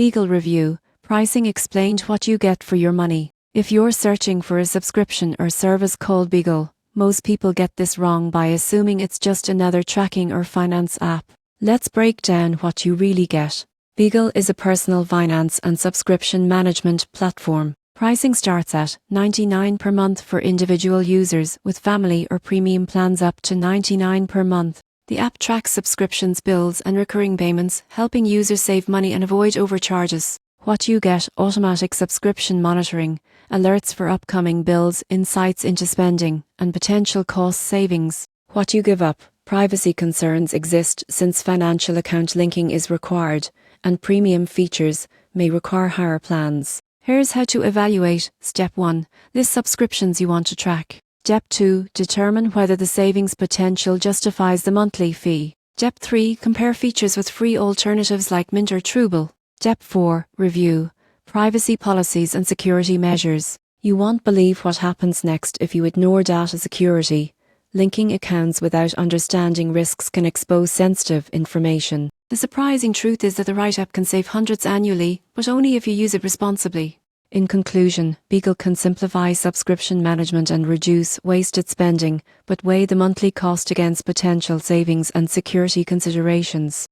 Beagle review. Pricing explained what you get for your money. If you're searching for a subscription or service called Beagle, most people get this wrong by assuming it's just another tracking or finance app. Let's break down what you really get. Beagle is a personal finance and subscription management platform. Pricing starts at $99 per month for individual users, with family or premium plans up to $99 per month. The app tracks subscriptions, bills, and recurring payments, helping users save money and avoid overcharges. What you get: automatic subscription monitoring, alerts for upcoming bills, insights into spending, and potential cost savings. What you give up: privacy concerns exist since financial account linking is required, and premium features may require higher plans. Here's how to evaluate. Step 1. List subscriptions you want to track. Step 2. Determine whether the savings potential justifies the monthly fee. Step 3. Compare features with free alternatives like Mint or Truebill. Step 4. Review privacy policies and security measures. You won't believe what happens next if you ignore data security. Linking accounts without understanding risks can expose sensitive information. The surprising truth is that the right app can save hundreds annually, but only if you use it responsibly. In conclusion, Beagle can simplify subscription management and reduce wasted spending, but weigh the monthly cost against potential savings and security considerations.